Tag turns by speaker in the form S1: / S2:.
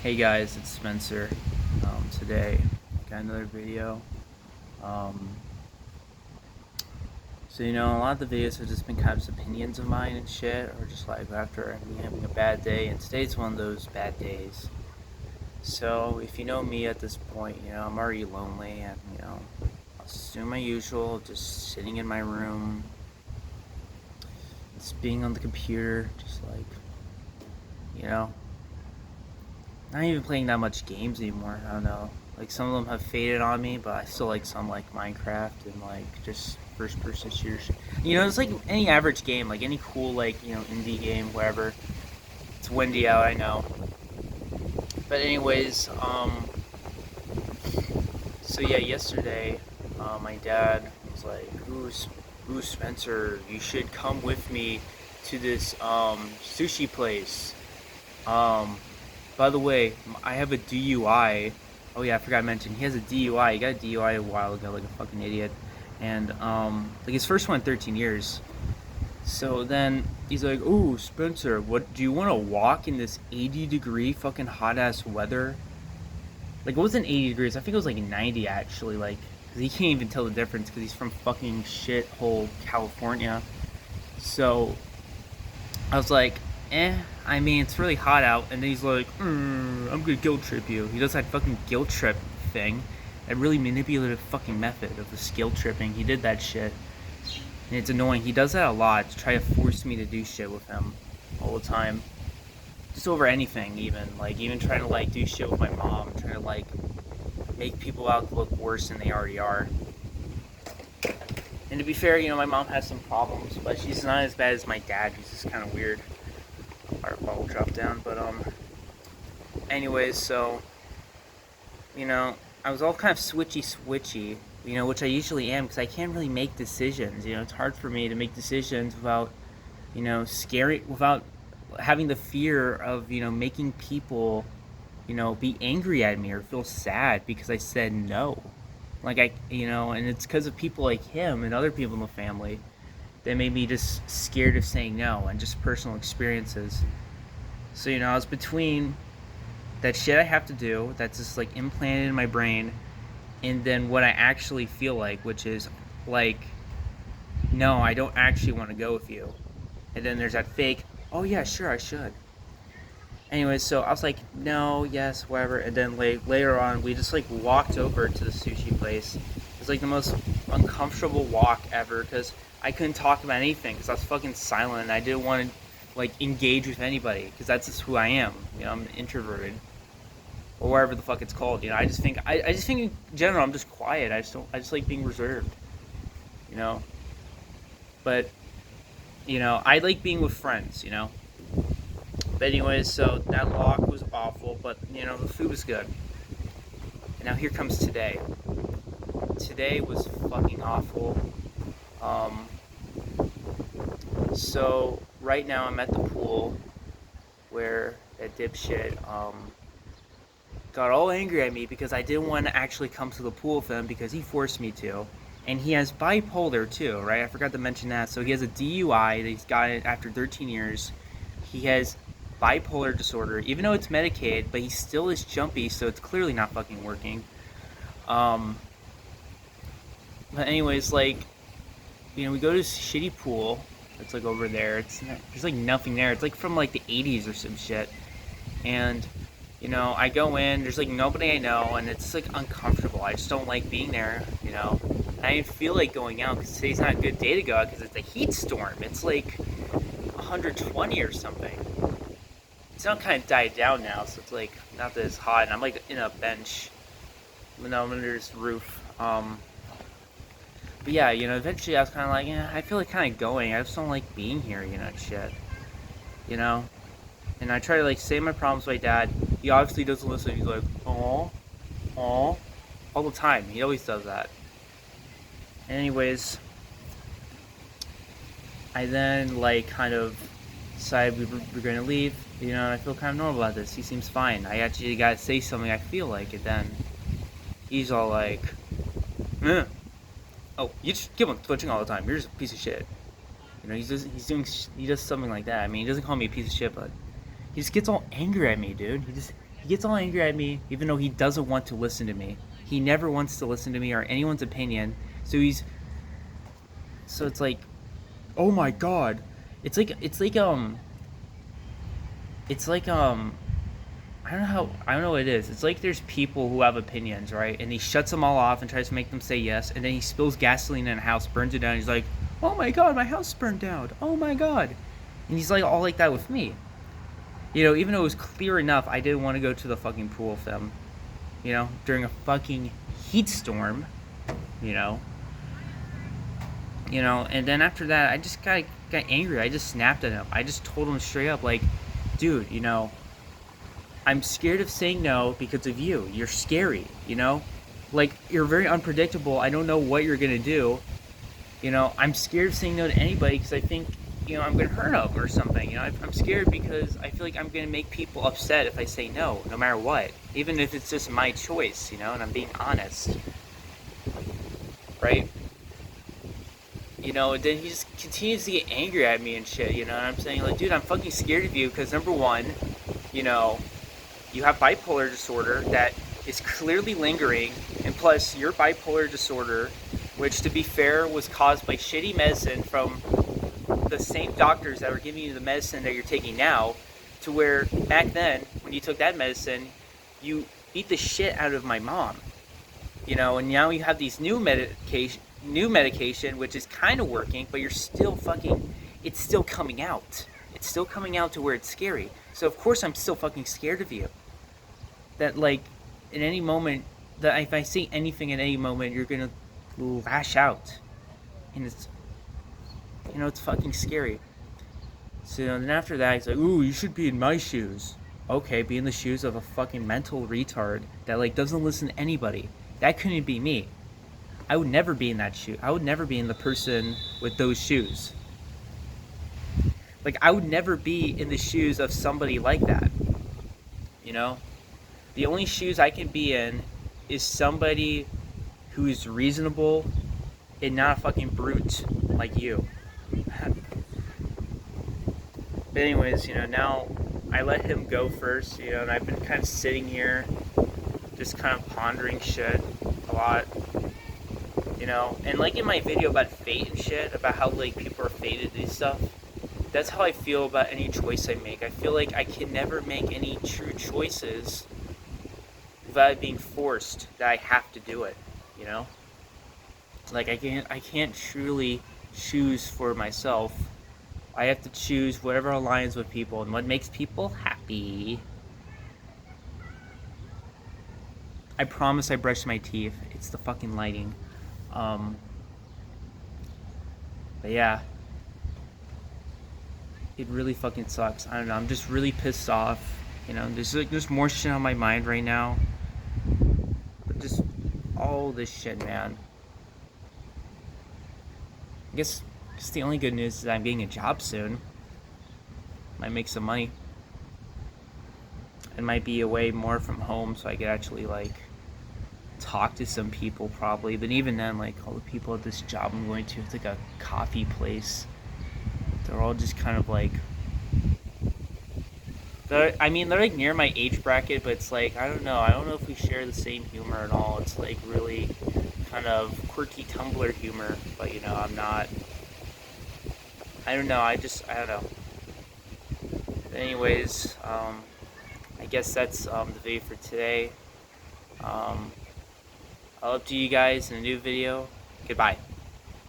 S1: Hey guys, it's Spencer. Today, got another video. Um, a lot of the videos have just been kind of just opinions of mine and shit, or just like after me having a bad day, and today's one of those bad days. So, if you know me at this point, I'm already lonely, and, I'll just do my usual, just sitting in my room, just being on the computer, just like, you know, not even playing that much games anymore. I don't know. Like some of them have faded on me, but I still like some like Minecraft and like just first person shooters. It's like any average game, like any cool like, indie game, whatever. It's windy out, I know. But anyways, so yeah, yesterday, my dad was like, "Ooh, Spencer, you should come with me to this sushi place. Um, By the way, I have a DUI. Oh yeah, I forgot to mention he has a DUI. He got a DUI a while ago, like a fucking idiot, and like his first one in 13 years. So then he's like, "Ooh, Spencer, what do you want to walk in this 80-degree fucking hot ass weather?" Like it wasn't 80 degrees. I think it was like 90 actually. Like, cause he can't even tell the difference because he's from fucking shithole California. So I was like, I mean, it's really hot out. And then he's like, I'm gonna guilt trip you. He does that fucking guilt trip thing. That really manipulative fucking method of the guilt tripping. He did that shit. And it's annoying. He does that a lot to try to force me to do shit with him all the time. Just over anything, even. Like, even trying to, like, do shit with my mom. Trying to, like, make people out look worse than they already are. And to be fair, my mom has some problems, but she's not as bad as my dad. He's just kind of weird. Our ball dropped down, but anyways, so I was all kind of switchy, which I usually am because I can't really make decisions. It's hard for me to make decisions without scary, without having the fear of making people be angry at me or feel sad because I said no. Like and it's because of people like him and other people in the family that made me just scared of saying no and just personal experiences. So I was between that shit I have to do that's just like implanted in my brain, and then what I actually feel like, which is like, no, I don't actually want to go with you. And then there's that fake, oh yeah, sure, I should. Anyways, so I was like, no, yes, whatever. And then later on, we just like walked over to the sushi place. It was like the most uncomfortable walk ever because I couldn't talk about anything because I was fucking silent and I didn't want to like engage with anybody because that's just who I am. I'm introverted or whatever the fuck it's called. I just think in general I'm just quiet. I just like being reserved. You know, but I like being with friends. But anyways, so that walk was awful, but the food was good. And now here comes today. Today was fucking awful. Um, so right now I'm at the pool where that dipshit got all angry at me because I didn't want to actually come to the pool with him because he forced me to. And he has bipolar too, right? I forgot to mention that. So he has a DUI that he's got it after 13 years. He has bipolar disorder, even though it's medicated, but he still is jumpy, so it's clearly not fucking working. Um, but anyways, like, we go to this shitty pool. It's like over there. There's like nothing there. It's like from like the 80s or some shit. And I go in. There's like nobody I know, and it's like uncomfortable. I just don't like being there. I didn't feel like going out because today's not a good day to go out because it's a heat storm. It's like 120 or something. It's not kind of died down now, so it's like not that it's hot. And I'm like in a bench, I'm under this roof. But yeah, eventually I was kind of like, yeah, I feel like kind of going. I just don't like being here, shit. You know? And I try to like say my problems to my dad. He obviously doesn't listen. He's like, oh, all the time. He always does that. Anyways, I then like kind of decided we're going to leave. And I feel kind of normal about this. He seems fine. I actually got to say something I feel like, and then he's all like, eh. Oh, you just keep on twitching all the time. You're just a piece of shit. He does something like that. I mean, he doesn't call me a piece of shit, but he just gets all angry at me, dude. He gets all angry at me, even though he doesn't want to listen to me. He never wants to listen to me or anyone's opinion. So it's like, oh my god, it's like I don't know what it is. It's like there's people who have opinions, right? And he shuts them all off and tries to make them say yes, and then he spills gasoline in a house, burns it down. He's like, "Oh my god, my house burned down. Oh my god," and he's like all like that with me. Even though it was clear enough, I didn't want to go to the fucking pool with them. During a fucking heat storm. You know. And then after that, I just got angry. I just snapped at him. I just told him straight up, like, dude, I'm scared of saying no because of you. You're scary. Like, you're very unpredictable. I don't know what you're gonna do. I'm scared of saying no to anybody because I think, I'm gonna hurt them or something. I'm scared because I feel like I'm gonna make people upset if I say no, no matter what. Even if it's just my choice, and I'm being honest. Right? And then he just continues to get angry at me and shit, and I'm saying, like, dude, I'm fucking scared of you because, number one, you have bipolar disorder that is clearly lingering, and plus your bipolar disorder, which, to be fair, was caused by shitty medicine from the same doctors that were giving you the medicine that you're taking now, to where back then, when you took that medicine, you beat the shit out of my mom, and now you have these new medication, which is kind of working, but you're still it's still coming out. It's still coming out to where it's scary. So of course I'm still fucking scared of you. That, like, in any moment, that if I say anything at any moment, you're gonna lash out. And it's fucking scary. So then after that, he's like, ooh, you should be in my shoes. Okay, be in the shoes of a fucking mental retard that, like, doesn't listen to anybody. That couldn't be me. I would never be in that shoe. I would never be in the person with those shoes. Like, I would never be in the shoes of somebody like that. The only shoes I can be in is somebody who's reasonable and not a fucking brute like you. But anyways, now I let him go first, and I've been kind of sitting here just kind of pondering shit a lot. And like in my video about fate and shit, about how, like, people are fated and stuff, that's how I feel about any choice I make. I feel like I can never make any true choices without it being forced that I have to do it, Like, I can't truly choose for myself. I have to choose whatever aligns with people and what makes people happy. I promise I brushed my teeth. It's the fucking lighting. But yeah, it really fucking sucks. I don't know. I'm just really pissed off. There's more shit on my mind right now. But just all this shit, man. I guess the only good news is that I'm getting a job soon. Might make some money. It might be away more from home, so I could actually, like, talk to some people probably. But even then, like, all the people at this job I'm going to, it's like a coffee place. They're all just kind of like, they're like near my age bracket, but it's like, I don't know if we share the same humor at all. It's like really kind of quirky Tumblr humor, but I'm not, I don't know, I don't know. But anyways, I guess that's the video for today. I'll update you guys in a new video. Goodbye.